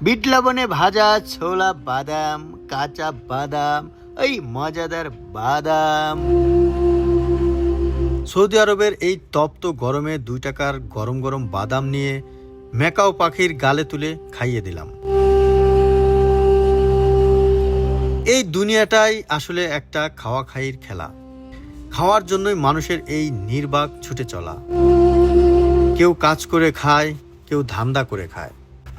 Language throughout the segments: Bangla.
বিট লবণে ভাজা ছোলা বাদাম, কাঁচা বাদাম, এই মজাদার বাদাম। সৌদি আরবের এই তপ্ত গরমে 2 টাকার গরম গরম বাদাম নিয়ে ম্যাকাও পাখির গালে তুলে খাইয়ে দিলাম। এই দুনিয়াটাই আসলে একটা খাওয়া খাইয়ের খেলা। খাওয়ার জন্যই মানুষের এই নির্বাক ছুটে চলা। কেউ কাজ করে খায়, কেউ ধান্দা করে খায়,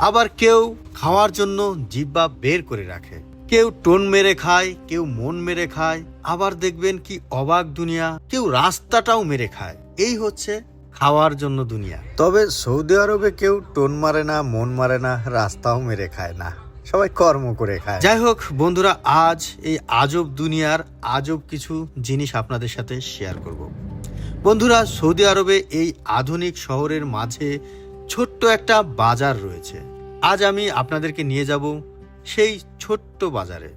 আবার কেউ খাওয়ার জন্য জিহ্বা বের করে রাখে। কেউ টোন মেরে খায়, কেউ মন মেরে খায়, আবার দেখবেন কি অবাক দুনিয়া, কেউ রাস্তাটাও মেরে খায়। এই হচ্ছে খাওয়ার জন্য দুনিয়া। তবে সৌদি আরবে কেউ টোন মারে না, মন মারে না, রাস্তাও মেরে খায় না, সবাই কর্ম করে খায়। যাই হোক বন্ধুরা, আজ এই আজব দুনিয়ার আজব কিছু জিনিস আপনাদের সাথে শেয়ার করব। বন্ধুরা, সৌদি আরবে এই আধুনিক শহরের মাঝে ছোট্ট একটা বাজার রয়েছে। আজ আমি আপনাদেরকে নিয়ে যাব সেই ছোট্ট বাজারে।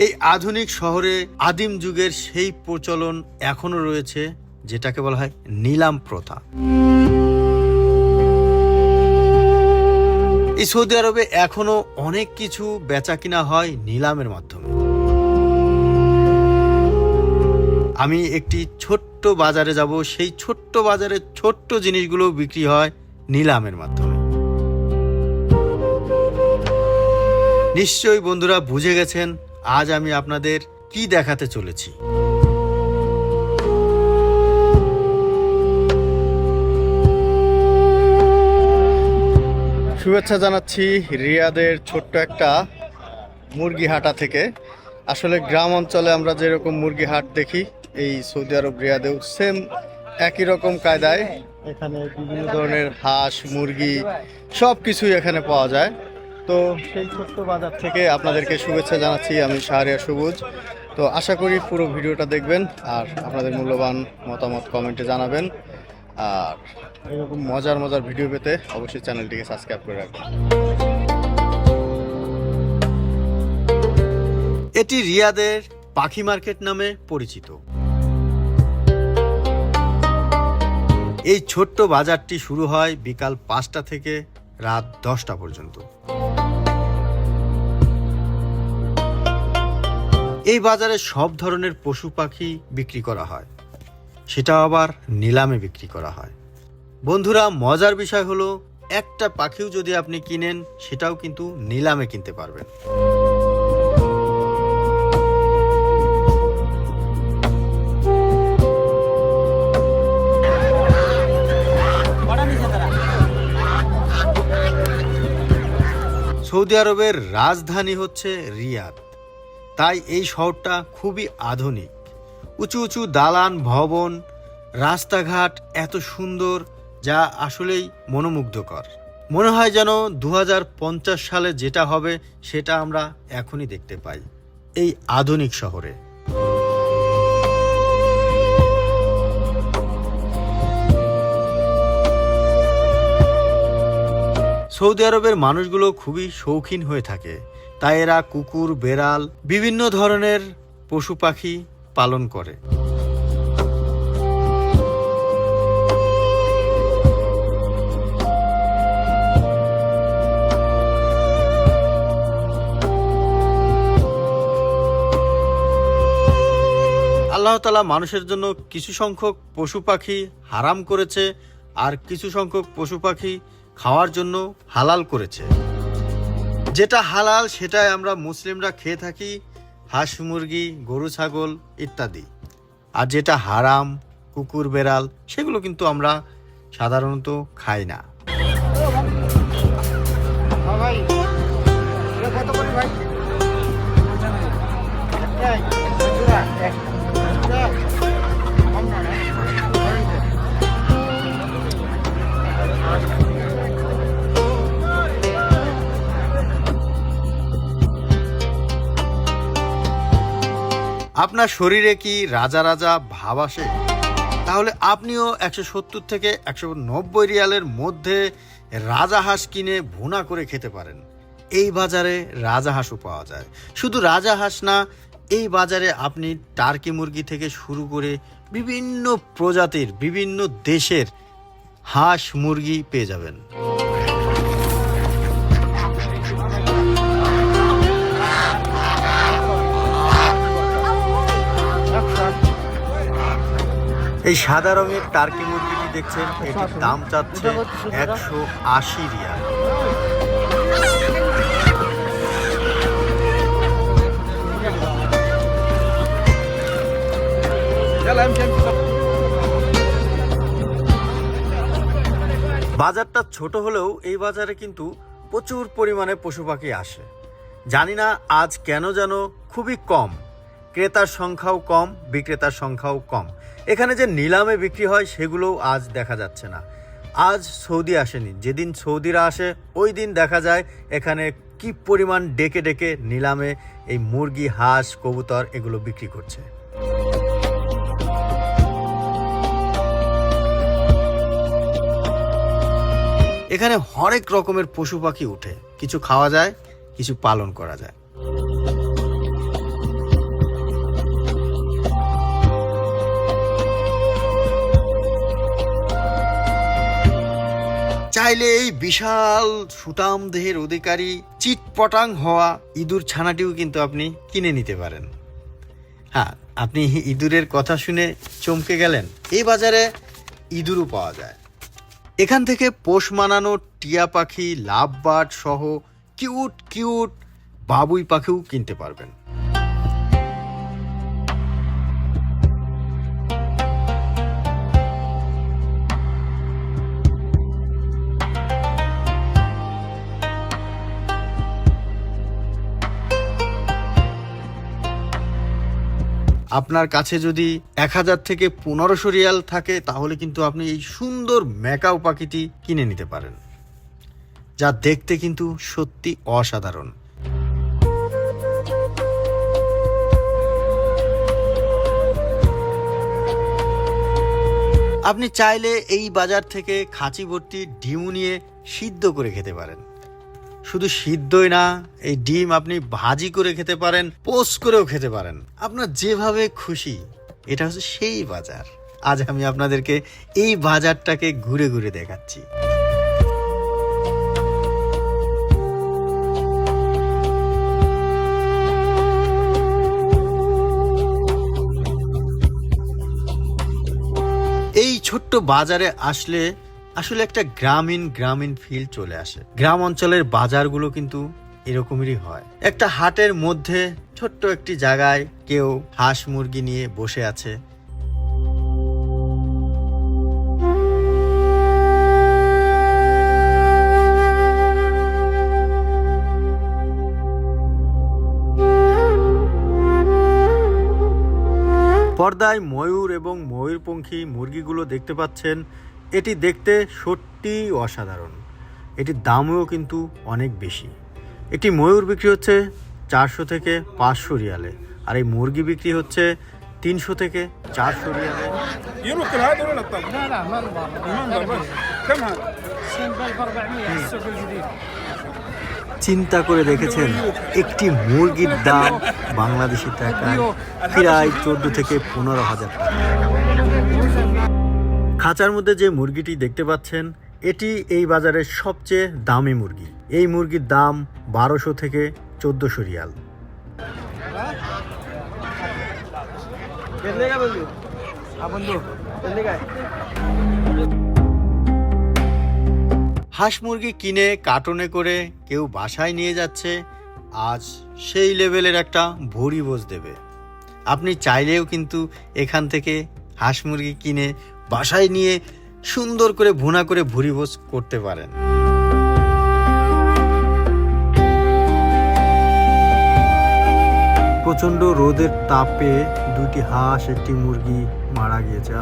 এই আধুনিক শহরে আদিম যুগের সেই প্রচলন এখনো রয়েছে, যেটাকে বলা হয় নিলাম প্রথা। এই সৌদি আরবে এখনো অনেক কিছু বেচা কিনা হয় নিলামের মাধ্যমে। আমি একটি ছোট্ট বাজারে যাব, সেই ছোট্ট বাজারে ছোট্ট জিনিসগুলো বিক্রি হয় নিলামের মাধ্যমে। নিশ্চয়ই বন্ধুরা বুঝে গেছেন আজ আমি আপনাদের কি দেখাতে চলেছি। শুভেচ্ছা জানাচ্ছি রিয়াদের ছোট্ট একটা মুরগি হাটা থেকে। আসলে গ্রাম অঞ্চলে আমরা যেরকম মুরগি হাট দেখি, এই সৌদি আরব রিয়াদেও সেম একই রকম কায়দায় এখানে বিভিন্ন ধরনের হাঁস, মুরগি সব কিছুই এখানে পাওয়া যায়। তো সেই ছোট্ট বাজার থেকে আপনাদেরকে শুভেচ্ছা জানাচ্ছি আমি শাহরিয়ার সবুজ। তো আশা করি পুরো ভিডিওটা দেখবেন আর আপনাদের মূল্যবান মতামত কমেন্টে জানাবেন। আর এরকম মজার মজার ভিডিও পেতে অবশ্যই চ্যানেলটিকে সাবস্ক্রাইব করে রাখবেন। এটি রিয়াদের পাখি মার্কেট নামে পরিচিত। এই ছোট্ট বাজারটি শুরু হয় বিকাল 5টা থেকে রাত 10টা পর্যন্ত। এই বাজারে সব ধরনের পশু পাখি বিক্রি করা হয়, সেটা আবার নিলামে বিক্রি করা হয়। বন্ধুরা, মজার বিষয় হলো একটা পাখিও যদি আপনি কিনেন, সেটাও কিন্তু নিলামে কিনতে পারবেন। সৌদি আরবের রাজধানী হচ্ছে রিয়াদ, তাই এই শহরটা খুবই আধুনিক। উঁচু উঁচু দালান ভবন, রাস্তাঘাট এত সুন্দর, যা আসলেই মনোমুগ্ধকর। মনে হয় যেন 2050 সালে যেটা হবে সেটা আমরা এখনই দেখতে পাই এই আধুনিক শহরে। সৌদি আরবের মানুষগুলো খুবই শৌখিন হয়ে থাকে, তাই এরা কুকুর, বেড়াল, বিভিন্ন ধরনের পশু পাখি পালন করে। আল্লাহ তাআলা মানুষের জন্য কিছু সংখ্যক পশু পাখি হারাম করেছে, আর কিছু সংখ্যক পশু পাখি খাওয়ার জন্য হালাল করেছে। যেটা হালাল সেটাই আমরা মুসলিমরা খেয়ে থাকি, হাঁস, মুরগি, গরু, ছাগল ইত্যাদি। আর যেটা হারাম, কুকুর, বেড়াল, সেগুলো কিন্তু আমরা সাধারণত খাই না। আপনার শরীরে কি রাজা রাজা ভাব আসে? তাহলে আপনিও 170 থেকে 190 রিয়ালের মধ্যে রাজা হাঁস কিনে ভুনা করে খেতে পারেন। এই বাজারে রাজা হাঁসও পাওয়া যায়। শুধু রাজা হাঁস না, এই বাজারে আপনি টার্কি মুরগি থেকে শুরু করে বিভিন্ন প্রজাতির, বিভিন্ন দেশের হাঁস মুরগি পেয়ে যাবেন। এই সাদা রঙের টার্কি মুরগিটি দেখছেন, এটির দাম চাচ্ছে 180 রিয়াল। বাজারটা ছোট হলেও এই বাজারে কিন্তু প্রচুর পরিমাণে পশু পাখি আসে। জানি না আজ কেন যেন খুবই কম, ক্রেতার সংখ্যাও কম, বিক্রেতার সংখ্যাও কম। এখানে যে নিলামে বিক্রি হয় সেগুলোও আজ দেখা যাচ্ছে না। আজ সৌদি আসেনি, যেদিন সৌদিরা আসে ওই দিন দেখা যায় এখানে কি পরিমাণ ডেকে ডেকে নিলামে এই মুরগি, হাঁস, কবুতর এগুলো বিক্রি করছে। এখানে হরেক রকমের পশু পাখি উঠে, কিছু খাওয়া যায়, কিছু পালন করা যায়। চাইলে এই বিশাল সুটাম দেহের অধিকারী চিটপটাং হওয়া ইঁদুর ছানাটিও কিন্তু আপনি কিনে নিতে পারেন। হ্যাঁ, আপনি ইঁদুরের কথা শুনে চমকে গেলেন, এই বাজারে ইঁদুরও পাওয়া যায়। এখান থেকে পোষ মানানো টিয়া পাখি, লাভবার্ড সহ কিউট কিউট বাবুই পাখিও কিনতে পারবেন। আপনার কাছে যদি 1000 থেকে 1500 রিয়াল থাকে তাহলে কিন্তু আপনি এই সুন্দর ম্যাকাও পাখিটি কিনে নিতে পারেন, যা দেখতে কিন্তু সত্যি অসাধারণ। আপনি চাইলে এই বাজার থেকে খাঁচি ভর্তি ডিম নিয়ে সিদ্ধ করে খেতে পারেন। শুধু সিদ্ধই না, এই ডিম আপনি ভাজি করে খেতে পারেন, পোস্ট করেও খেতে পারেন, আপনার যেভাবে খুশি। এটা হচ্ছে সেই বাজার। আজ আমি আপনাদেরকে এই বাজারটাকে ঘুরে ঘুরে দেখাচ্ছি। এই ছোট্ট বাজারে আসলে একটা গ্রামীণ ফিল চলে আসে। গ্রাম অঞ্চলের বাজারগুলো কিন্তু এরকমই হয়। একটা হাটের মধ্যে ছোট্ট একটি জায়গায় কেউ হাঁস মুরগি নিয়ে বসে আছে। পর্দায় ময়ূর এবং ময়ূরপঙ্খী মুরগিগুলো দেখতে পাচ্ছেন। এটি দেখতে সত্যিই অসাধারণ। এটির দামও কিন্তু অনেক বেশি। একটি ময়ূর বিক্রি হচ্ছে 400 থেকে 500 রিয়ালে, আর এই মুরগি বিক্রি হচ্ছে 300 থেকে 400 রিয়ালে। চিন্তা করে দেখেছেন, একটি মুরগির দাম বাংলাদেশি টাকায় প্রায় 14 থেকে 15,000 টাকা। খাঁচার মধ্যে যে মুরগিটি দেখতে পাচ্ছেন, এটি এই বাজারের সবচেয়ে দামি মুরগি। এই মুরগির দাম 1200 থেকে 1400 রিয়াল। হাঁস মুরগি কিনে কার্টনে করে কেউ বাসায় নিয়ে যাচ্ছে, আজ সেই লেভেলের একটা ভুঁড়ি বোঝ দেবে। আপনি চাইলেও কিন্তু এখান থেকে হাঁস মুরগি কিনে বাসায় নিয়ে সুন্দর করে ভুনা করে ভুঁড়ি বোঝ করতে পারেন। প্রচন্ড রোদের তাপে দুটি হাঁস, একটি মুরগি মারা গিয়েছে।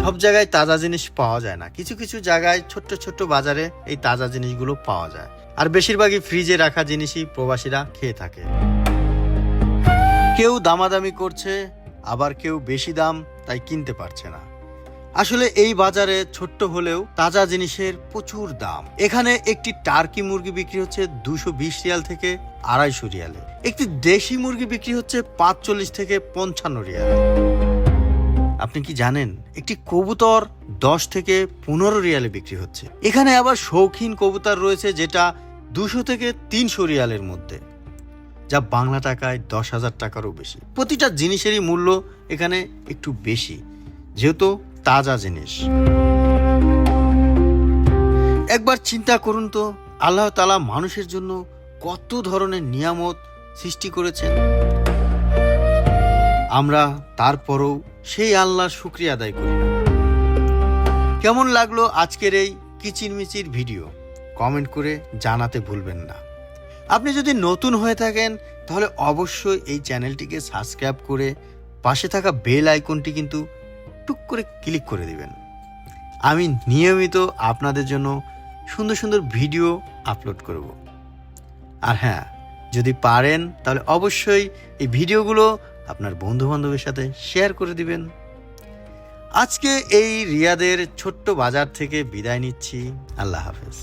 সব জায়গায় তাজা জিনিস পাওয়া যায় না, কিছু কিছু জায়গায় ছোট্ট ছোট্ট বাজারে এই তাজা জিনিসগুলো পাওয়া যায়। আর বেশিরভাগই ফ্রিজে রাখা জিনিসই প্রবাসীরা খেয়ে থাকে। কেউ দামাদামি করছে, আবার কেউ বেশি দাম তাই কিনতে পারছে না। আসলে এই বাজারে ছোট্ট হলেও তাজা জিনিসের প্রচুর দাম। এখানে একটি টার্কি মুরগি বিক্রি হচ্ছে 220 রিয়াল থেকে 250 রিয়ালে। একটি দেশি মুরগি বিক্রি হচ্ছে 45 থেকে 55 রিয়ালে। আপনি কি জানেন একটি কবুতর 10 থেকে 15 রিয়ালে বিক্রি হচ্ছে। এখানে আবার শৌখিন কবুতর রয়েছে যেটা 200 থেকে 300 রিয়ালের মধ্যে, যা বাংলা টাকায় 10,000 টাকারও বেশি। প্রতিটা জিনিসেরই মূল্য এখানে একটু বেশি, যেহেতু তাজা জিনিস। একবার চিন্তা করুন তো, আল্লাহ তাআলা মানুষের জন্য কত ধরনের নিয়ামত সৃষ্টি করেছেন, আমরা তারপরও সেই আল্লাহর শুকরিয়া আদায় করি না। কেমন লাগলো আজকের এই কিচিরমিচির ভিডিও কমেন্ট করে জানাতে ভুলবেন না। আপনি যদি নতুন হয়ে থাকেন তাহলে অবশ্যই এই চ্যানেলটিকে সাবস্ক্রাইব করে পাশে থাকা বেল আইকনটি কিন্তু টুক করে ক্লিক করে দিবেন। আমি নিয়মিত আপনাদের জন্য সুন্দর সুন্দর ভিডিও আপলোড করব। আর হ্যাঁ, যদি পারেন তাহলে অবশ্যই এই ভিডিওগুলো আপনার বন্ধু-বান্ধবের সাথে শেয়ার করে দিবেন। আজকে এই রিয়াদের ছোট্ট বাজার থেকে বিদায় নিচ্ছি। আল্লাহ হাফেজ।